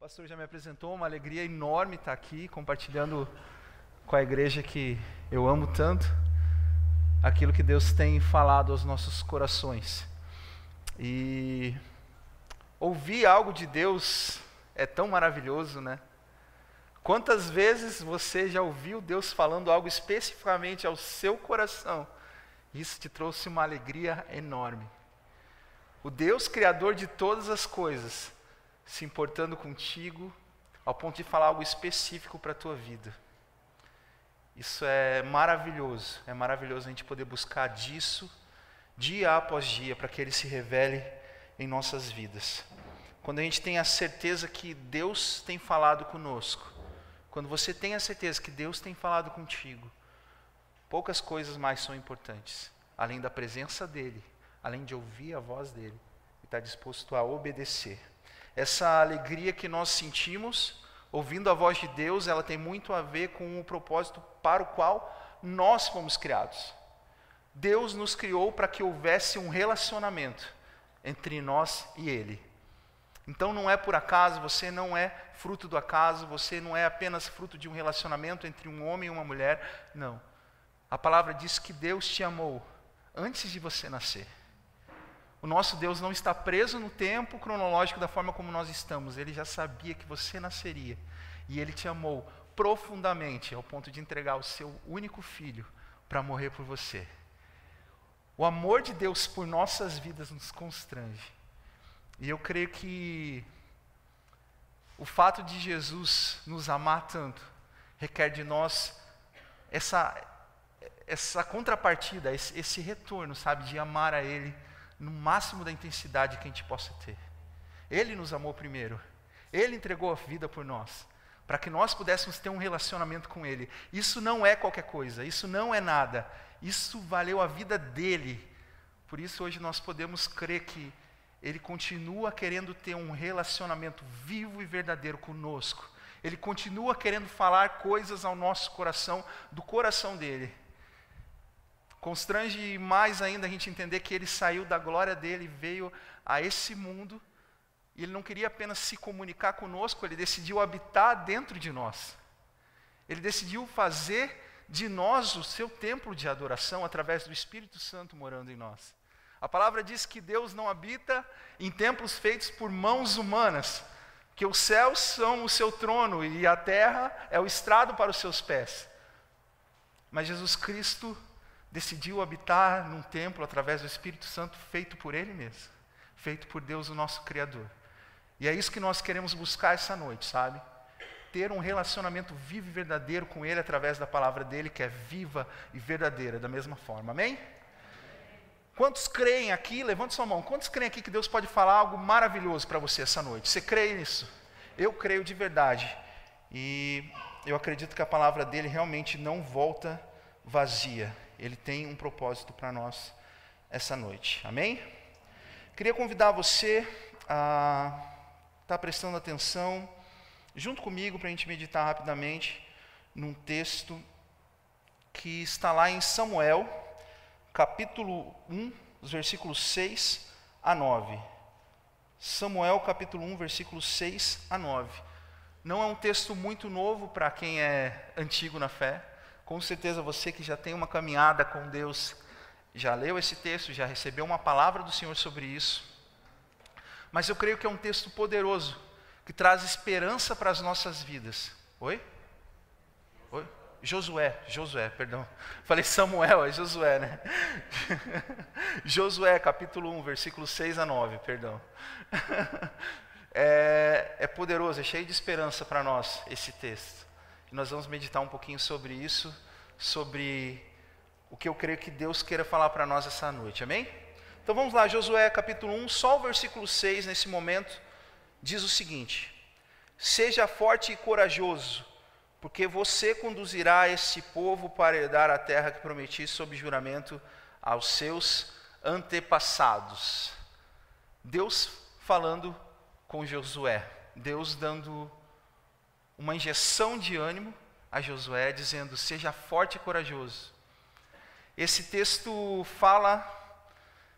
pastor já me apresentou, uma alegria enorme estar aqui compartilhando com a igreja que eu amo tanto, aquilo que Deus tem falado aos nossos corações. E ouvir algo de Deus é tão maravilhoso, né? Quantas vezes você já ouviu Deus falando algo especificamente ao seu coração? Isso te trouxe uma alegria enorme. O Deus criador de todas as coisas se importando contigo ao ponto de falar algo específico para a tua vida. Isso é maravilhoso a gente poder buscar disso dia após dia para que Ele se revele em nossas vidas. Quando a gente tem a certeza que Deus tem falado conosco, quando você tem a certeza que Deus tem falado contigo, poucas coisas mais são importantes, além da presença dEle, além de ouvir a voz dEle e estar disposto a obedecer. Essa alegria que nós sentimos ouvindo a voz de Deus, ela tem muito a ver com o propósito para o qual nós fomos criados. Deus nos criou para que houvesse um relacionamento entre nós e Ele. Então não é por acaso, você não é fruto do acaso, você não é apenas fruto de um relacionamento entre um homem e uma mulher, não. A palavra diz que Deus te amou antes de você nascer. O nosso Deus não está preso no tempo cronológico da forma como nós estamos. Ele já sabia que você nasceria. E Ele te amou profundamente, ao ponto de entregar o seu único filho para morrer por você. O amor de Deus por nossas vidas nos constrange. E eu creio que o fato de Jesus nos amar tanto requer de nós essa contrapartida, esse retorno, sabe, de amar a Ele no máximo da intensidade que a gente possa ter. Ele nos amou primeiro. Ele entregou a vida por nós, para que nós pudéssemos ter um relacionamento com Ele. Isso não é qualquer coisa, isso não é nada. Isso valeu a vida dEle. Por isso hoje nós podemos crer que Ele continua querendo ter um relacionamento vivo e verdadeiro conosco. Ele continua querendo falar coisas ao nosso coração, do coração dEle. Constrange mais ainda a gente entender que Ele saiu da glória dEle, veio a esse mundo, e Ele não queria apenas se comunicar conosco, Ele decidiu habitar dentro de nós. Ele decidiu fazer de nós o seu templo de adoração, através do Espírito Santo morando em nós. A palavra diz que Deus não habita em templos feitos por mãos humanas, que os céus são o seu trono e a terra é o estrado para os seus pés. Mas Jesus Cristo decidiu habitar num templo através do Espírito Santo feito por Ele mesmo, feito por Deus, o nosso Criador. E é isso que nós queremos buscar essa noite, sabe? Ter um relacionamento vivo e verdadeiro com Ele através da palavra dEle, que é viva e verdadeira, da mesma forma. Amém? Quantos creem aqui, levante sua mão, quantos creem aqui que Deus pode falar algo maravilhoso para você essa noite? Você crê nisso? Eu creio de verdade. E eu acredito que a palavra dEle realmente não volta vazia. Ele tem um propósito para nós essa noite. Amém? Queria convidar você a estar prestando atenção junto comigo para a gente meditar rapidamente num texto que está lá em Samuel, capítulo 1, os versículos 6 a 9. Samuel, capítulo 1, versículos 6 a 9. Não é um texto muito novo para quem é antigo na fé. Com certeza você que já tem uma caminhada com Deus, já leu esse texto, já recebeu uma palavra do Senhor sobre isso. Mas eu creio que é um texto poderoso, que traz esperança para as nossas vidas. Oi? Oi? Josué, perdão. Falei Samuel, é Josué, né? Josué, capítulo 1, versículos 6 a 9, perdão. É poderoso, é cheio de esperança para nós esse texto. Nós vamos meditar um pouquinho sobre isso, sobre o que eu creio que Deus queira falar para nós essa noite, amém? Então vamos lá, Josué capítulo 1, só o versículo 6 nesse momento, diz o seguinte: seja forte e corajoso, porque você conduzirá esse povo para herdar a terra que prometi sob juramento aos seus antepassados. Deus falando com Josué, Deus dando uma injeção de ânimo a Josué, dizendo: seja forte e corajoso. Esse texto fala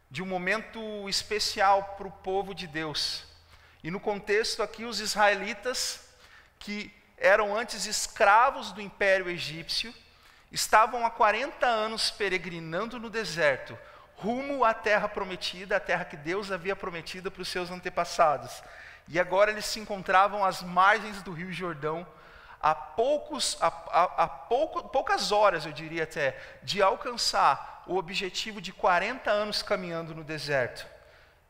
de um momento especial para o povo de Deus. E no contexto aqui, os israelitas, que eram antes escravos do Império Egípcio, estavam há 40 anos peregrinando no deserto, rumo à terra prometida, a terra que Deus havia prometido para os seus antepassados. E agora eles se encontravam às margens do Rio Jordão, a poucas horas, eu diria até, de alcançar o objetivo de 40 anos caminhando no deserto.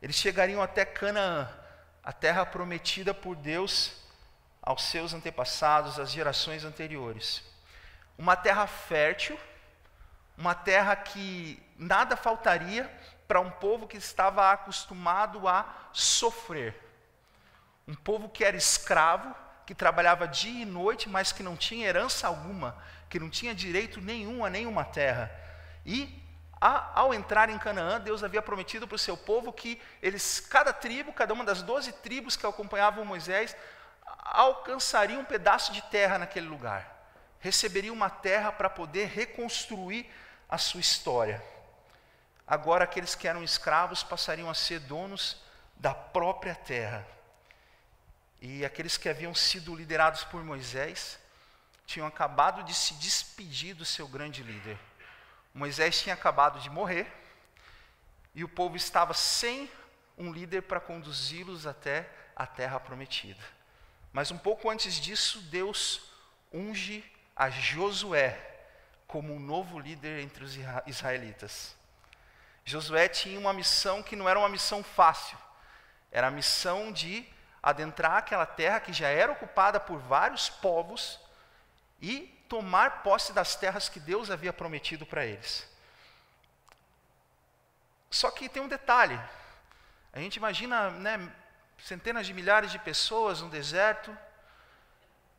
Eles chegariam até Canaã, a terra prometida por Deus aos seus antepassados, às gerações anteriores. Uma terra fértil, uma terra que nada faltaria para um povo que estava acostumado a sofrer. Um povo que era escravo, que trabalhava dia e noite, mas que não tinha herança alguma, que não tinha direito nenhum a nenhuma terra. E, ao entrar em Canaã, Deus havia prometido para o seu povo que eles, cada tribo, cada uma das 12 tribos que acompanhavam Moisés, alcançaria um pedaço de terra naquele lugar. Receberia uma terra para poder reconstruir a sua história. Agora aqueles que eram escravos passariam a ser donos da própria terra. E aqueles que haviam sido liderados por Moisés tinham acabado de se despedir do seu grande líder. Moisés tinha acabado de morrer e o povo estava sem um líder para conduzi-los até a terra prometida. Mas um pouco antes disso, Deus unge a Josué como um novo líder entre os israelitas. Josué tinha uma missão que não era uma missão fácil. Era a missão de adentrar aquela terra que já era ocupada por vários povos e tomar posse das terras que Deus havia prometido para eles. Só que tem um detalhe. A gente imagina, centenas de milhares de pessoas no deserto,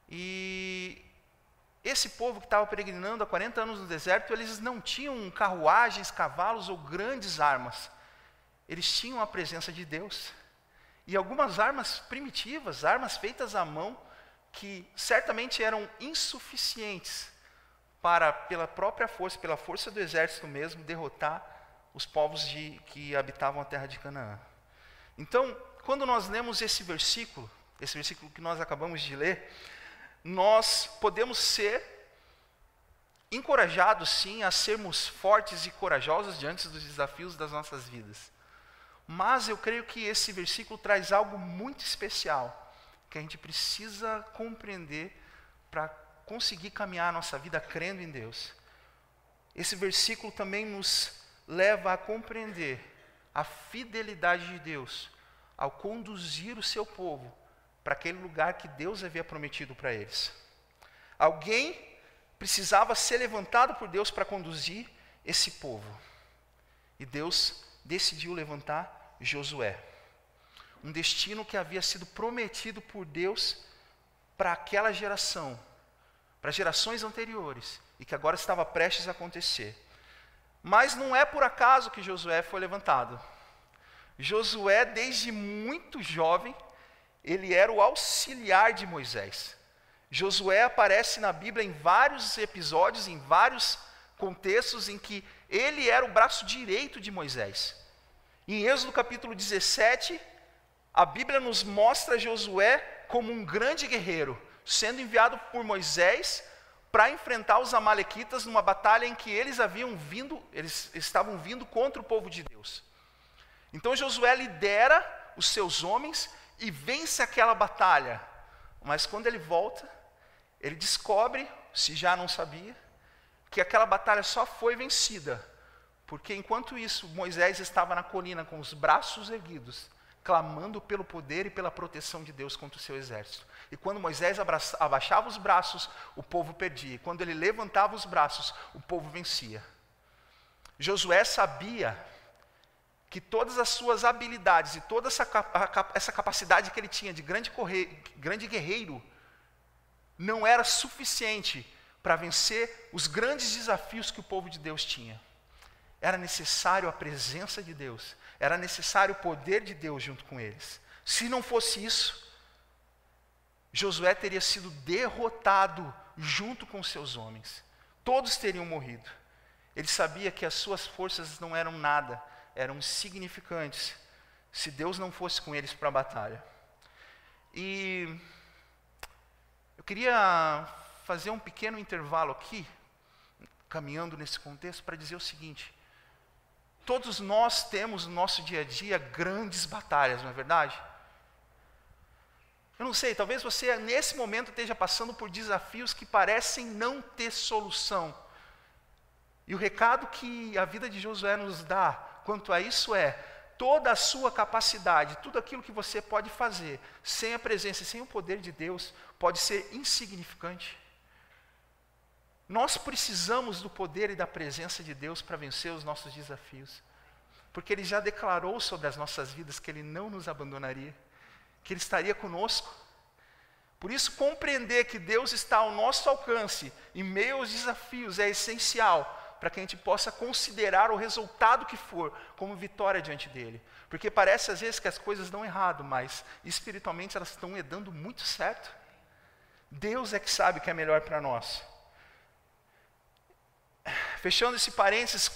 e esse povo que estava peregrinando há 40 anos no deserto, eles não tinham carruagens, cavalos ou grandes armas. Eles tinham a presença de Deus. E algumas armas primitivas, armas feitas à mão, que certamente eram insuficientes para, pela própria força, pela força do exército mesmo, derrotar os povos que habitavam a terra de Canaã. Então, quando nós lemos esse versículo que nós acabamos de ler, nós podemos ser encorajados sim a sermos fortes e corajosos diante dos desafios das nossas vidas. Mas eu creio que esse versículo traz algo muito especial, que a gente precisa compreender para conseguir caminhar a nossa vida crendo em Deus. Esse versículo também nos leva a compreender a fidelidade de Deus ao conduzir o seu povo para aquele lugar que Deus havia prometido para eles. Alguém precisava ser levantado por Deus para conduzir esse povo. E Deus decidiu levantar Josué. Um destino que havia sido prometido por Deus para aquela geração, para gerações anteriores, e que agora estava prestes a acontecer. Mas não é por acaso que Josué foi levantado. Josué, desde muito jovem, ele era o auxiliar de Moisés. Josué aparece na Bíblia em vários episódios, em vários contextos em que ele era o braço direito de Moisés. Em Êxodo capítulo 17, a Bíblia nos mostra Josué como um grande guerreiro, sendo enviado por Moisés para enfrentar os amalequitas numa batalha em que eles estavam vindo contra o povo de Deus. Então Josué lidera os seus homens e vence aquela batalha. Mas quando ele volta, ele descobre, se já não sabia, que aquela batalha só foi vencida porque enquanto isso, Moisés estava na colina com os braços erguidos, clamando pelo poder e pela proteção de Deus contra o seu exército. E quando Moisés abaixava os braços, o povo perdia. E quando ele levantava os braços, o povo vencia. Josué sabia que todas as suas habilidades e toda essa capacidade que ele tinha de grande guerreiro não era suficiente para vencer os grandes desafios que o povo de Deus tinha. Era necessário a presença de Deus, era necessário o poder de Deus junto com eles. Se não fosse isso, Josué teria sido derrotado junto com seus homens. Todos teriam morrido. Ele sabia que as suas forças não eram nada, eram insignificantes, se Deus não fosse com eles para a batalha. E eu queria fazer um pequeno intervalo aqui, caminhando nesse contexto, para dizer o seguinte: todos nós temos no nosso dia a dia grandes batalhas, não é verdade? Eu não sei, talvez você nesse momento esteja passando por desafios que parecem não ter solução. E o recado que a vida de Josué nos dá quanto a isso é: toda a sua capacidade, tudo aquilo que você pode fazer, sem a presença e sem o poder de Deus, pode ser insignificante. Nós precisamos do poder e da presença de Deus para vencer os nossos desafios. Porque Ele já declarou sobre as nossas vidas que Ele não nos abandonaria, que Ele estaria conosco. Por isso, compreender que Deus está ao nosso alcance, em meio aos desafios, é essencial para que a gente possa considerar o resultado que for como vitória diante dEle. Porque parece às vezes que as coisas dão errado, mas espiritualmente elas estão dando muito certo. Deus é que sabe o que é melhor para nós. Fechando esse parênteses,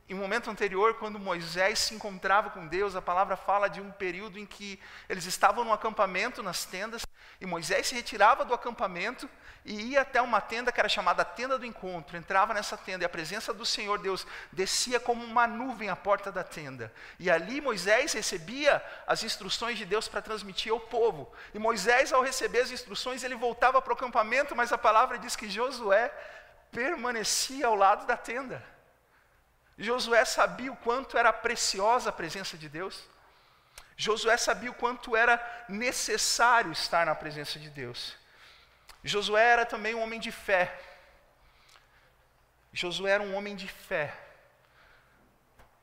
em um momento anterior, quando Moisés se encontrava com Deus, a palavra fala de um período em que eles estavam no acampamento, nas tendas, e Moisés se retirava do acampamento e ia até uma tenda que era chamada a tenda do encontro, entrava nessa tenda e a presença do Senhor Deus descia como uma nuvem à porta da tenda. E ali Moisés recebia as instruções de Deus para transmitir ao povo. E Moisés, ao receber as instruções, ele voltava para o acampamento, mas a palavra diz que Josué permanecia ao lado da tenda. Josué sabia o quanto era preciosa a presença de Deus. Josué sabia o quanto era necessário estar na presença de Deus. Josué era também um homem de fé. Josué era um homem de fé.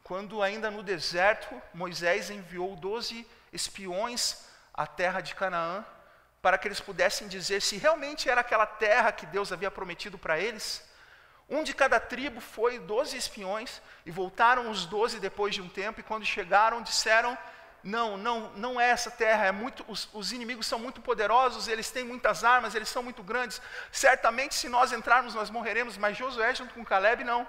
Quando ainda no deserto, Moisés enviou 12 espiões à terra de Canaã, para que eles pudessem dizer se realmente era aquela terra que Deus havia prometido para eles. Um de cada tribo foi 12 espiões, e voltaram os 12 depois de um tempo, e quando chegaram disseram: não é essa terra, os inimigos são muito poderosos, eles têm muitas armas, eles são muito grandes, certamente se nós entrarmos nós morreremos. Mas Josué junto com Calebe não.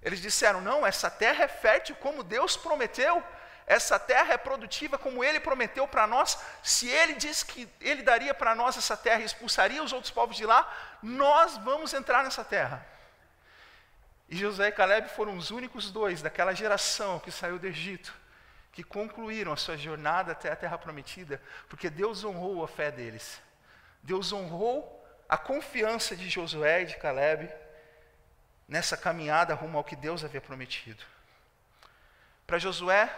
Eles disseram: não, essa terra é fértil como Deus prometeu, essa terra é produtiva como Ele prometeu para nós. Se Ele disse que Ele daria para nós essa terra e expulsaria os outros povos de lá, nós vamos entrar nessa terra. E Josué e Calebe foram os únicos dois daquela geração que saiu do Egito, que concluíram a sua jornada até a terra prometida, porque Deus honrou a fé deles. Deus honrou a confiança de Josué e de Calebe nessa caminhada rumo ao que Deus havia prometido. Para Josué,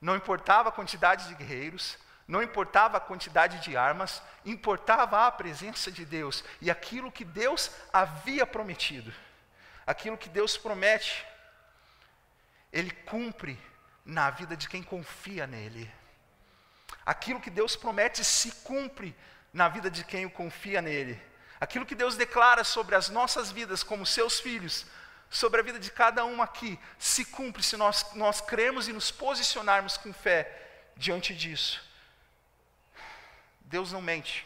não importava a quantidade de guerreiros, não importava a quantidade de armas, importava a presença de Deus e aquilo que Deus havia prometido. Aquilo que Deus promete, Ele cumpre na vida de quem confia nele. Aquilo que Deus promete se cumpre na vida de quem o confia nele. Aquilo que Deus declara sobre as nossas vidas como seus filhos, sobre a vida de cada um aqui, se cumpre se nós cremos e nos posicionarmos com fé diante disso. Deus não mente.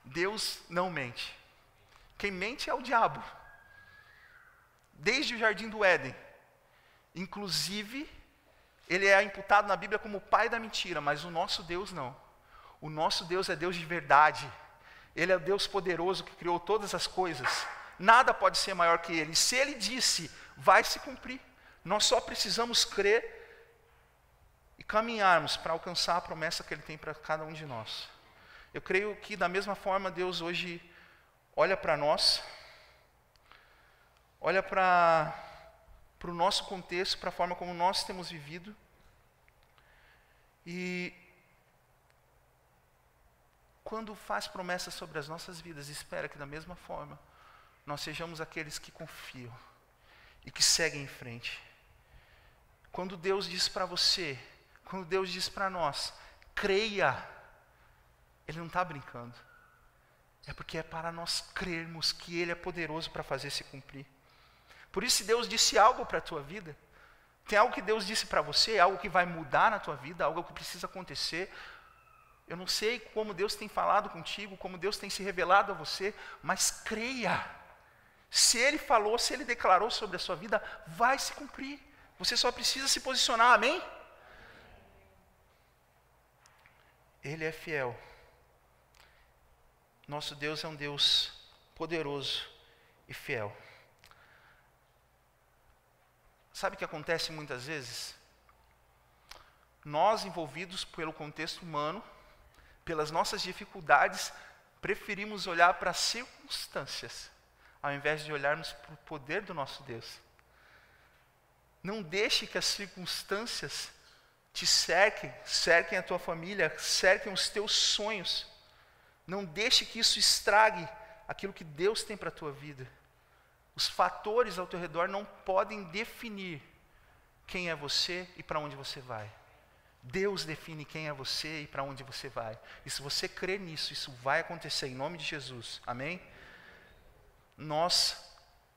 Deus não mente. Quem mente é o diabo. Desde o jardim do Éden. Inclusive, ele é imputado na Bíblia como o pai da mentira, mas o nosso Deus não. O nosso Deus é Deus de verdade. Ele é o Deus poderoso que criou todas as coisas. Nada pode ser maior que Ele. E se Ele disse, vai se cumprir. Nós só precisamos crer e caminharmos para alcançar a promessa que Ele tem para cada um de nós. Eu creio que da mesma forma Deus hoje olha para nós, olha para o nosso contexto, para a forma como nós temos vivido. E quando faz promessas sobre as nossas vidas, espera que da mesma forma nós sejamos aqueles que confiam e que seguem em frente. Quando Deus diz para você, quando Deus diz para nós, creia, Ele não está brincando. É porque é para nós crermos que Ele é poderoso para fazer se cumprir. Por isso, se Deus disse algo para a tua vida, tem algo que Deus disse para você, algo que vai mudar na tua vida, algo que precisa acontecer. Eu não sei como Deus tem falado contigo, como Deus tem se revelado a você, mas creia. Se Ele falou, se Ele declarou sobre a sua vida, vai se cumprir. Você só precisa se posicionar, amém? Ele é fiel. Nosso Deus é um Deus poderoso e fiel. Sabe o que acontece muitas vezes? Nós, envolvidos pelo contexto humano, pelas nossas dificuldades, preferimos olhar para as circunstâncias, ao invés de olharmos para o poder do nosso Deus. Não deixe que as circunstâncias te cerquem a tua família, cerquem os teus sonhos. Não deixe que isso estrague aquilo que Deus tem para a tua vida. Os fatores ao teu redor não podem definir quem é você e para onde você vai. Deus define quem é você e para onde você vai. E se você crer nisso, isso vai acontecer em nome de Jesus. Amém? Nós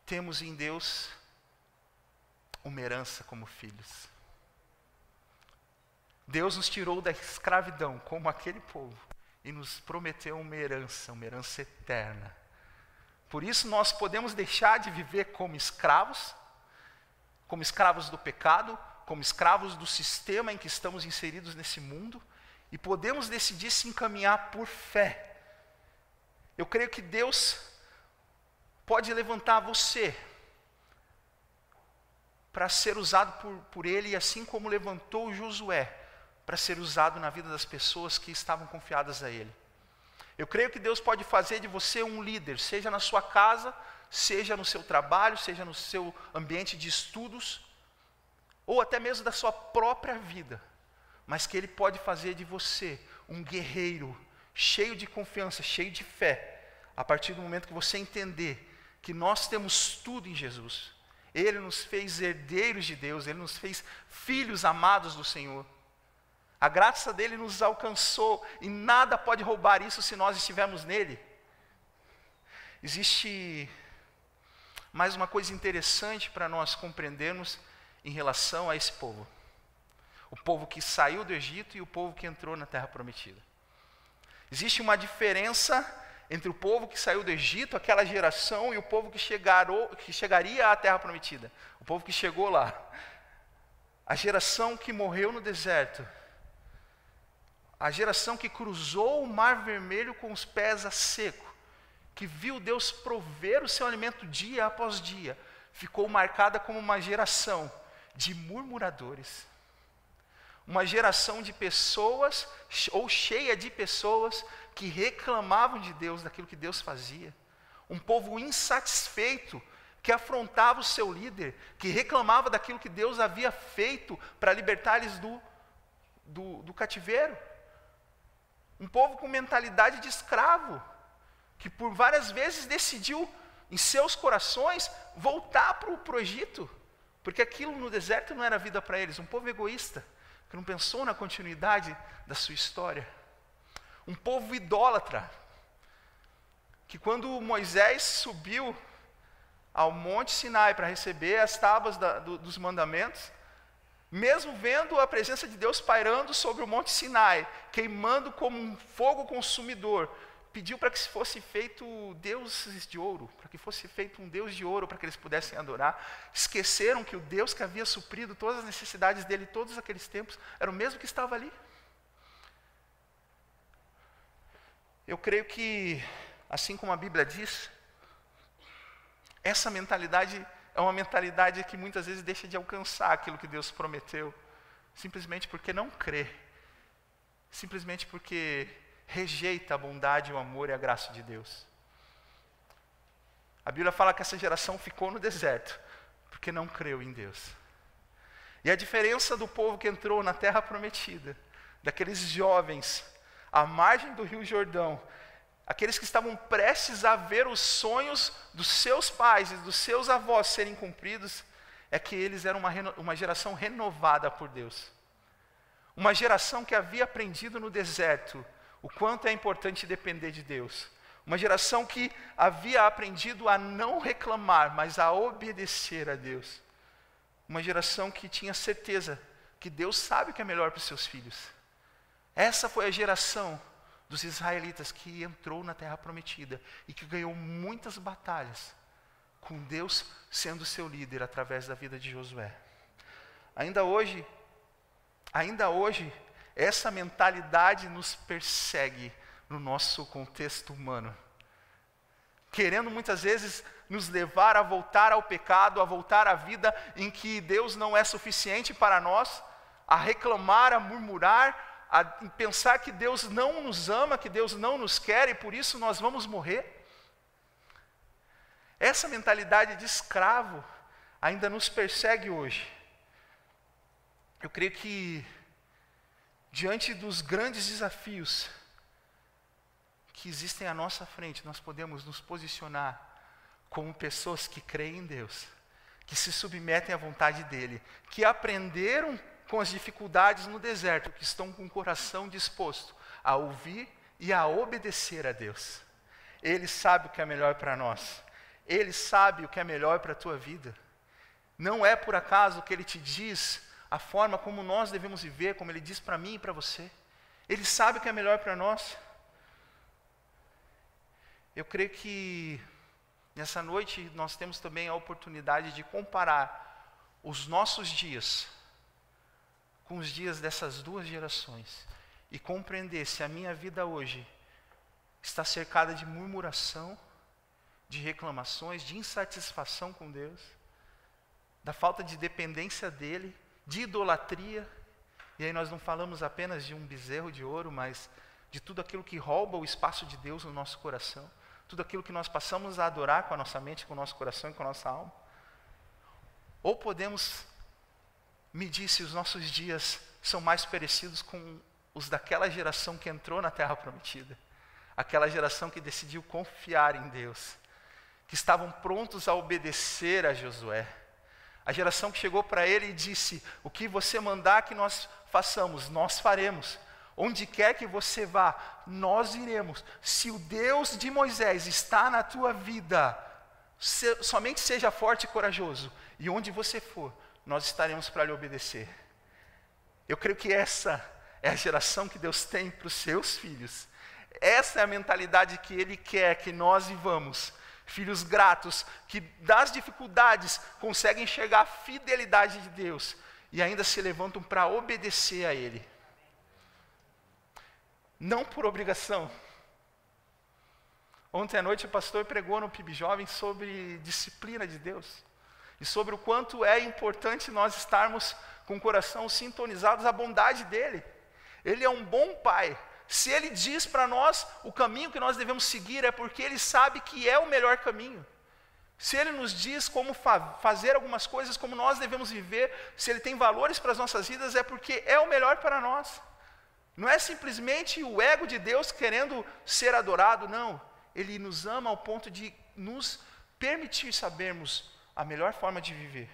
temos em Deus uma herança como filhos. Deus nos tirou da escravidão como aquele povo e nos prometeu uma herança eterna. Por isso nós podemos deixar de viver como escravos do pecado, como escravos do sistema em que estamos inseridos nesse mundo, e podemos decidir se encaminhar por fé. Eu creio que Deus pode levantar você para ser usado por Ele, assim como levantou Josué, para ser usado na vida das pessoas que estavam confiadas a Ele. Eu creio que Deus pode fazer de você um líder, seja na sua casa, seja no seu trabalho, seja no seu ambiente de estudos, ou até mesmo da sua própria vida, mas que Ele pode fazer de você um guerreiro, cheio de confiança, cheio de fé, a partir do momento que você entender que nós temos tudo em Jesus. Ele nos fez herdeiros de Deus, Ele nos fez filhos amados do Senhor. A graça dele nos alcançou e nada pode roubar isso se nós estivermos nele. Existe mais uma coisa interessante para nós compreendermos em relação a esse povo. O povo que saiu do Egito e o povo que entrou na Terra Prometida. Existe uma diferença entre o povo que saiu do Egito, aquela geração, e o povo que chegaria à Terra Prometida. O povo que chegou lá. A geração que morreu no deserto. A geração que cruzou o Mar Vermelho com os pés a seco, que viu Deus prover o seu alimento dia após dia, ficou marcada como uma geração de murmuradores. Uma geração de pessoas, ou cheia de pessoas, que reclamavam de Deus, daquilo que Deus fazia. Um povo insatisfeito, que afrontava o seu líder, que reclamava daquilo que Deus havia feito para libertar-lhes do cativeiro. Um povo com mentalidade de escravo, que por várias vezes decidiu em seus corações voltar para o Egito, porque aquilo no deserto não era vida para eles. Um povo egoísta, que não pensou na continuidade da sua história. Um povo idólatra, que quando Moisés subiu ao Monte Sinai para receber as tábuas dos mandamentos, mesmo vendo a presença de Deus pairando sobre o Monte Sinai, queimando como um fogo consumidor, pediu para que fosse feito deuses de ouro, para que fosse feito um Deus de ouro para que eles pudessem adorar. Esqueceram que o Deus que havia suprido todas as necessidades dele todos aqueles tempos era o mesmo que estava ali. Eu creio que, assim como a Bíblia diz, essa mentalidade é uma mentalidade que muitas vezes deixa de alcançar aquilo que Deus prometeu, simplesmente porque não crê, simplesmente porque rejeita a bondade, o amor e a graça de Deus. A Bíblia fala que essa geração ficou no deserto, porque não creu em Deus. E a diferença do povo que entrou na Terra Prometida, daqueles jovens à margem do Rio Jordão, aqueles que estavam prestes a ver os sonhos dos seus pais e dos seus avós serem cumpridos, é que eles eram uma geração renovada por Deus. Uma geração que havia aprendido no deserto o quanto é importante depender de Deus. Uma geração que havia aprendido a não reclamar, mas a obedecer a Deus. Uma geração que tinha certeza que Deus sabe o que é melhor para os seus filhos. Essa foi a geração dos israelitas que entrou na Terra Prometida e que ganhou muitas batalhas, com Deus sendo seu líder através da vida de Josué. Ainda hoje, essa mentalidade nos persegue no nosso contexto humano, querendo muitas vezes nos levar a voltar ao pecado, a voltar à vida em que Deus não é suficiente para nós, a reclamar, a murmurar, a pensar que Deus não nos ama, que Deus não nos quer e por isso nós vamos morrer. Essa mentalidade de escravo ainda nos persegue hoje. Eu creio que, diante dos grandes desafios que existem à nossa frente, nós podemos nos posicionar como pessoas que creem em Deus, que se submetem à vontade dEle, que aprenderam com as dificuldades no deserto, que estão com o coração disposto a ouvir e a obedecer a Deus. Ele sabe o que é melhor para nós. Ele sabe o que é melhor para a tua vida. Não é por acaso que Ele te diz a forma como nós devemos viver, como Ele diz para mim e para você. Ele sabe o que é melhor para nós. Eu creio que nessa noite nós temos também a oportunidade de comparar os nossos dias com os dias dessas duas gerações e compreender se a minha vida hoje está cercada de murmuração, de reclamações, de insatisfação com Deus, da falta de dependência dEle, de idolatria. E aí nós não falamos apenas de um bezerro de ouro, mas de tudo aquilo que rouba o espaço de Deus no nosso coração, tudo aquilo que nós passamos a adorar com a nossa mente, com o nosso coração e com a nossa alma. Ou podemos medir se os nossos dias são mais parecidos com os daquela geração que entrou na Terra Prometida, aquela geração que decidiu confiar em Deus, que estavam prontos a obedecer a Josué, a geração que chegou para ele e disse: o que você mandar que nós façamos, nós faremos. Onde quer que você vá, nós iremos. Se o Deus de Moisés está na tua vida, somente seja forte e corajoso, e onde você for, nós estaremos para lhe obedecer. Eu creio que essa é a geração que Deus tem para os seus filhos. Essa é a mentalidade que Ele quer que nós vivamos. Filhos gratos, que das dificuldades conseguem enxergar a fidelidade de Deus e ainda se levantam para obedecer a Ele. Não por obrigação. Ontem à noite o pastor pregou no PIB Jovem sobre disciplina de Deus e sobre o quanto é importante nós estarmos com o coração sintonizados à bondade dEle. Ele é um bom Pai. Se Ele diz para nós o caminho que nós devemos seguir, é porque Ele sabe que é o melhor caminho. Se Ele nos diz como fazer algumas coisas, como nós devemos viver, se Ele tem valores para as nossas vidas, é porque é o melhor para nós. Não é simplesmente o ego de Deus querendo ser adorado, não. Ele nos ama ao ponto de nos permitir sabermos a melhor forma de viver.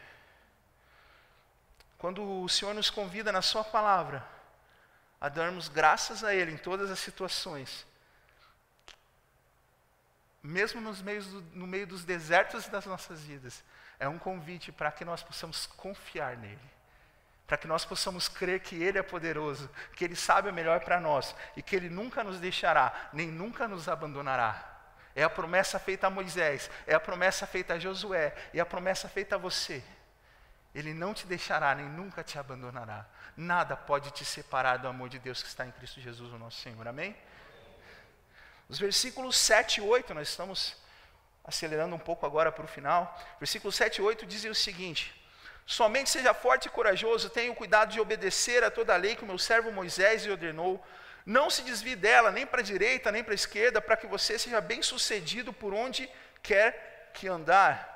Quando o Senhor nos convida na sua palavra a darmos graças a Ele em todas as situações, mesmo no meio dos desertos das nossas vidas, é um convite para que nós possamos confiar nele, para que nós possamos crer que Ele é poderoso, que Ele sabe o melhor para nós e que Ele nunca nos deixará, nem nunca nos abandonará. É a promessa feita a Moisés, é a promessa feita a Josué, e a promessa feita a você. Ele não te deixará, nem nunca te abandonará. Nada pode te separar do amor de Deus que está em Cristo Jesus, o nosso Senhor. Amém? Os versículos 7 e 8, nós estamos acelerando um pouco agora para o final. Versículos 7 e 8 dizem o seguinte: somente seja forte e corajoso, tenha o cuidado de obedecer a toda a lei que o meu servo Moisés lhe ordenou. Não se desvie dela, nem para a direita, nem para a esquerda, para que você seja bem sucedido por onde quer que andar.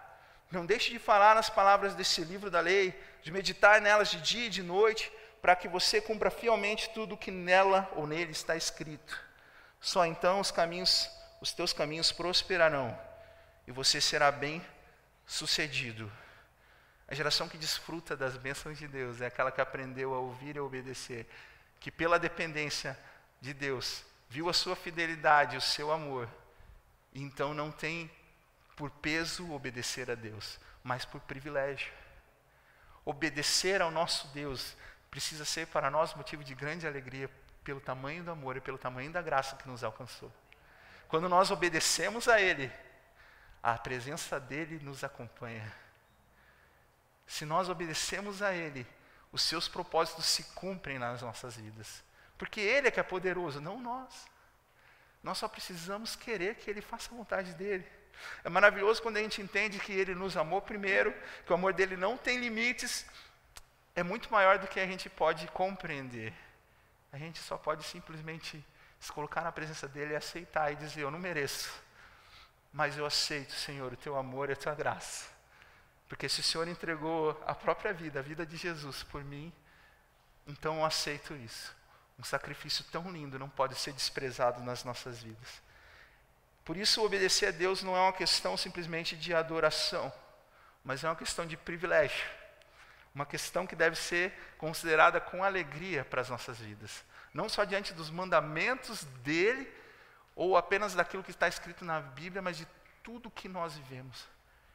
Não deixe de falar nas palavras desse livro da lei, de meditar nelas de dia e de noite, para que você cumpra fielmente tudo o que nela ou nele está escrito. Só então os teus caminhos prosperarão e você será bem sucedido. A geração que desfruta das bênçãos de Deus é aquela que aprendeu a ouvir e a obedecer, que pela dependência de Deus viu a sua fidelidade, o seu amor, e então não tem por peso obedecer a Deus, mas por privilégio. Obedecer ao nosso Deus precisa ser para nós motivo de grande alegria, pelo tamanho do amor e pelo tamanho da graça que nos alcançou. Quando nós obedecemos a Ele, a presença dEle nos acompanha. Se nós obedecemos a Ele, os seus propósitos se cumprem nas nossas vidas. Porque Ele é que é poderoso, não nós. Nós só precisamos querer que Ele faça a vontade dEle. É maravilhoso quando a gente entende que Ele nos amou primeiro, que o amor dEle não tem limites, é muito maior do que a gente pode compreender. A gente só pode simplesmente se colocar na presença dEle e aceitar e dizer, eu não mereço, mas eu aceito, Senhor, o Teu amor e a Tua graça. Porque se o Senhor entregou a própria vida, a vida de Jesus por mim, então eu aceito isso. Um sacrifício tão lindo não pode ser desprezado nas nossas vidas. Por isso, obedecer a Deus não é uma questão simplesmente de adoração, mas é uma questão de privilégio. Uma questão que deve ser considerada com alegria para as nossas vidas. Não só diante dos mandamentos dEle, ou apenas daquilo que está escrito na Bíblia, mas de tudo que nós vivemos.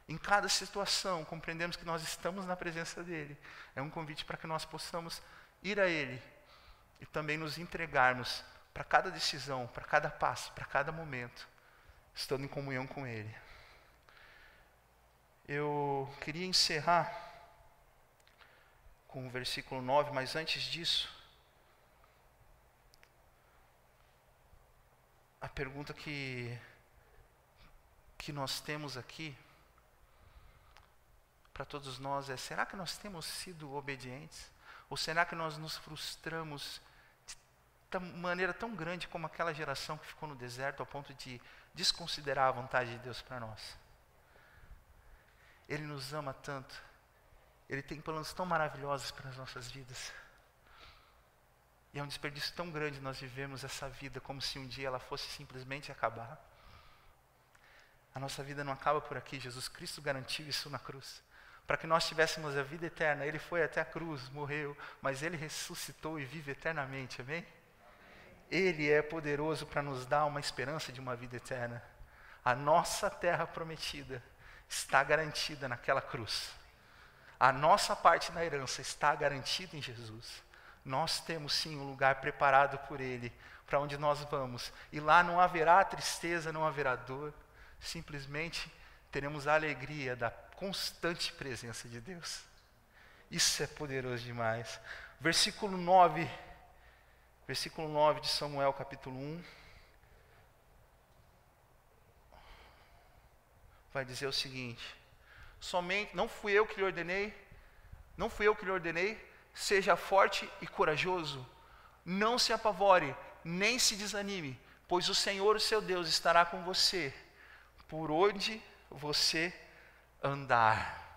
Em cada situação, compreendemos que nós estamos na presença dEle. É um convite para que nós possamos ir a Ele e também nos entregarmos para cada decisão, para cada passo, para cada momento, estando em comunhão com Ele. Eu queria encerrar com o versículo 9, mas antes disso, a pergunta que nós temos aqui, para todos nós é, será que nós temos sido obedientes? Ou será que nós nos frustramos de maneira tão grande como aquela geração que ficou no deserto ao ponto de desconsiderar a vontade de Deus para nós? Ele nos ama tanto. Ele tem planos tão maravilhosos para as nossas vidas. E é um desperdício tão grande nós vivemos essa vida como se um dia ela fosse simplesmente acabar. A nossa vida não acaba por aqui. Jesus Cristo garantiu isso na cruz. Para que nós tivéssemos a vida eterna. Ele foi até a cruz, morreu, mas Ele ressuscitou e vive eternamente, amém? Ele é poderoso para nos dar uma esperança de uma vida eterna. A nossa terra prometida está garantida naquela cruz. A nossa parte na herança está garantida em Jesus. Nós temos sim um lugar preparado por Ele, para onde nós vamos. E lá não haverá tristeza, não haverá dor. Simplesmente teremos a alegria da constante presença de Deus. Isso é poderoso demais. Versículo 9 de Samuel, capítulo 1. Vai dizer o seguinte: somente, não fui eu que lhe ordenei, seja forte e corajoso, não se apavore, nem se desanime, pois o Senhor, o seu Deus, estará com você, por onde você andar.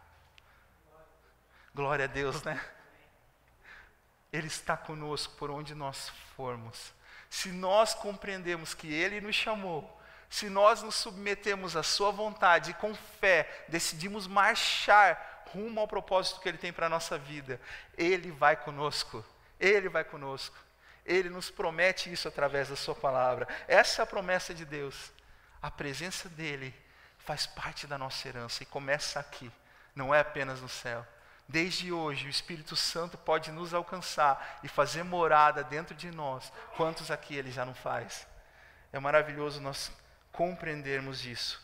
Glória a Deus, né? Ele está conosco por onde nós formos. Se nós compreendemos que Ele nos chamou, se nós nos submetemos à sua vontade e com fé decidimos marchar rumo ao propósito que Ele tem para a nossa vida, Ele vai conosco. Ele vai conosco. Ele nos promete isso através da sua palavra. Essa é a promessa de Deus. A presença dEle faz parte da nossa herança e começa aqui, não é apenas no céu. Desde hoje, o Espírito Santo pode nos alcançar e fazer morada dentro de nós. Quantos aqui Ele já não faz? É maravilhoso nós compreendermos isso.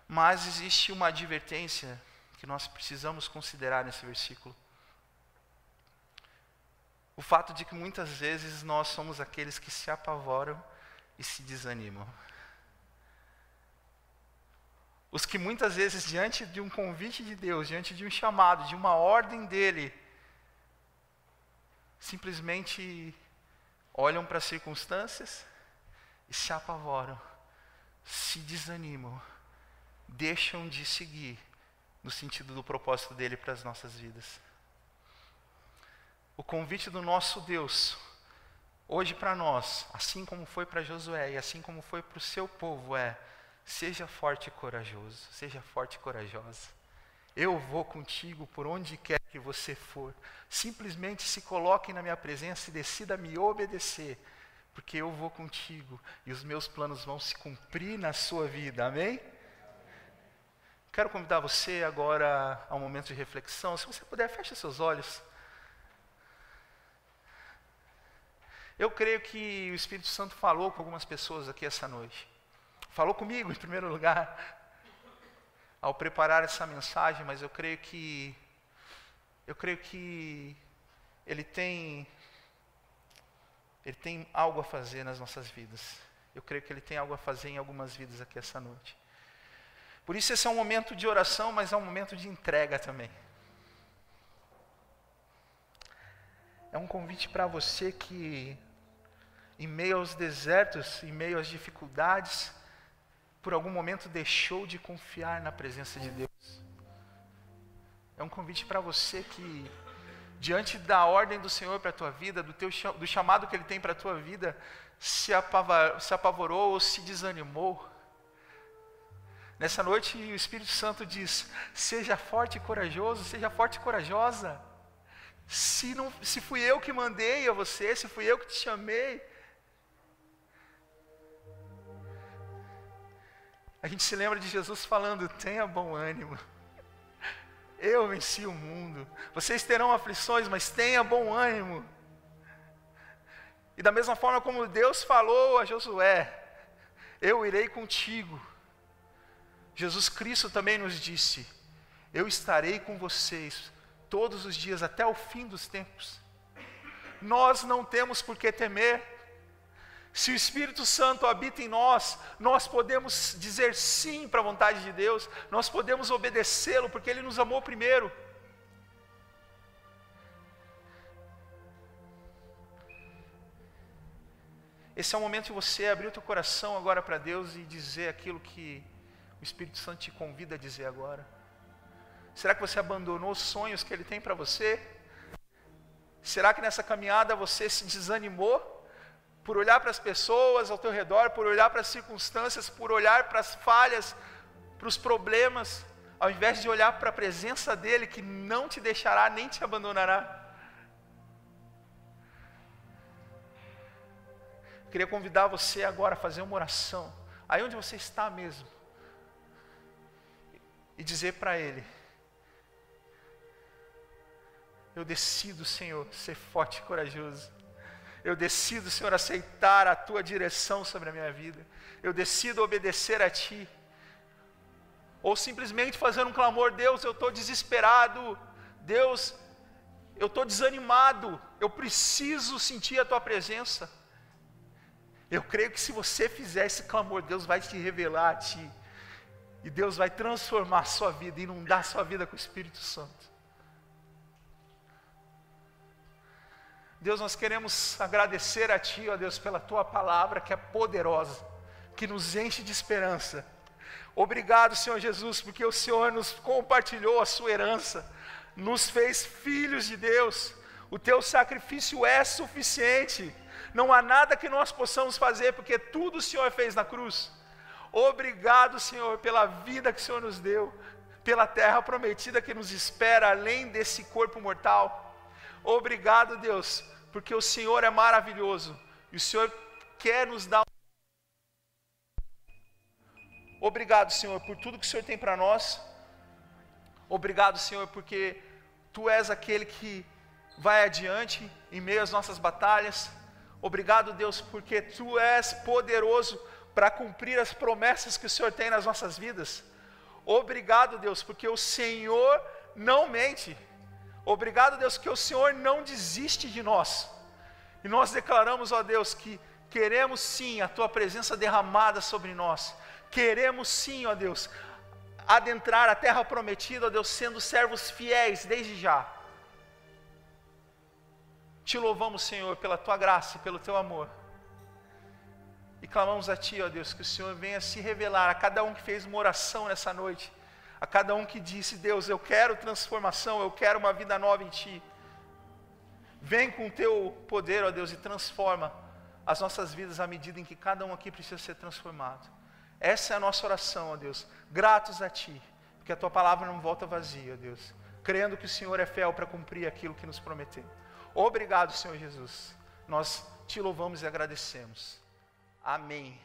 Mas existe uma advertência que nós precisamos considerar nesse versículo. O fato de que muitas vezes nós somos aqueles que se apavoram e se desanimam. Os que muitas vezes, diante de um convite de Deus, diante de um chamado, de uma ordem dEle, simplesmente olham para as circunstâncias e se apavoram, se desanimam, deixam de seguir no sentido do propósito dEle para as nossas vidas. O convite do nosso Deus, hoje para nós, assim como foi para Josué e assim como foi para o seu povo, é: seja forte e corajoso, seja forte e corajosa. Eu vou contigo por onde quer que você for. Simplesmente se coloque na minha presença e decida me obedecer, porque eu vou contigo e os meus planos vão se cumprir na sua vida, amém? Quero convidar você agora a um momento de reflexão. Se você puder, feche seus olhos. Eu creio que o Espírito Santo falou com algumas pessoas aqui essa noite. Falou comigo, em primeiro lugar, ao preparar essa mensagem, mas eu creio que Ele tem Ele tem algo a fazer nas nossas vidas. Eu creio que Ele tem algo a fazer em algumas vidas aqui essa noite. Por isso esse é um momento de oração, mas é um momento de entrega também. É um convite para você que, em meio aos desertos, em meio às dificuldades, por algum momento deixou de confiar na presença de Deus. É um convite para você que, diante da ordem do Senhor para a tua vida, do chamado que Ele tem para a tua vida, se apavorou ou se desanimou. Nessa noite o Espírito Santo diz: seja forte e corajoso, seja forte e corajosa. Se fui eu que mandei a você, se fui eu que te chamei. A gente se lembra de Jesus falando: tenha bom ânimo. Eu venci o mundo. Vocês terão aflições, mas tenha bom ânimo. E da mesma forma como Deus falou a Josué: eu irei contigo. Jesus Cristo também nos disse: eu estarei com vocês todos os dias até o fim dos tempos. Nós não temos por que temer. Se o Espírito Santo habita em nós, nós podemos dizer sim para a vontade de Deus, nós podemos obedecê-lo, porque Ele nos amou primeiro. Esse é o momento de você abrir o teu coração agora para Deus e dizer aquilo que o Espírito Santo te convida a dizer agora. Será que você abandonou os sonhos que Ele tem para você? Será que nessa caminhada você se desanimou? Por olhar para as pessoas ao teu redor, por olhar para as circunstâncias, por olhar para as falhas, para os problemas, ao invés de olhar para a presença dEle, que não te deixará nem te abandonará. Eu queria convidar você agora a fazer uma oração, aí onde você está mesmo, e dizer para Ele: eu decido, Senhor, ser forte e corajoso. Eu decido, Senhor, aceitar a Tua direção sobre a minha vida. Eu decido obedecer a Ti. Ou simplesmente fazer um clamor: Deus, eu estou desesperado. Deus, eu estou desanimado. Eu preciso sentir a Tua presença. Eu creio que se você fizer esse clamor, Deus vai te revelar a Ti. E Deus vai transformar a sua vida, inundar a sua vida com o Espírito Santo. Deus, nós queremos agradecer a Ti, ó Deus, pela Tua palavra que é poderosa, que nos enche de esperança. Obrigado, Senhor Jesus, porque o Senhor nos compartilhou a Sua herança, nos fez filhos de Deus. O Teu sacrifício é suficiente, não há nada que nós possamos fazer, porque tudo o Senhor fez na cruz. Obrigado, Senhor, pela vida que o Senhor nos deu, pela terra prometida que nos espera além desse corpo mortal. Obrigado, Deus, porque o Senhor é maravilhoso e o Senhor quer nos dar. Obrigado, Senhor, por tudo que o Senhor tem para nós. Obrigado, Senhor, porque Tu és aquele que vai adiante em meio às nossas batalhas. Obrigado, Deus, porque Tu és poderoso para cumprir as promessas que o Senhor tem nas nossas vidas. Obrigado, Deus, porque o Senhor não mente. Obrigado, Deus, que o Senhor não desiste de nós. E nós declaramos, ó Deus, que queremos sim a Tua presença derramada sobre nós. Queremos sim, ó Deus, adentrar a terra prometida, ó Deus, sendo servos fiéis desde já. Te louvamos, Senhor, pela Tua graça e pelo Teu amor. E clamamos a Ti, ó Deus, que o Senhor venha se revelar a cada um que fez uma oração nessa noite. A cada um que disse: Deus, eu quero transformação, eu quero uma vida nova em Ti. Vem com o Teu poder, ó Deus, e transforma as nossas vidas à medida em que cada um aqui precisa ser transformado. Essa é a nossa oração, ó Deus, gratos a Ti, porque a Tua palavra não volta vazia, ó Deus, crendo que o Senhor é fiel para cumprir aquilo que nos prometeu. Obrigado, Senhor Jesus, nós Te louvamos e agradecemos. Amém.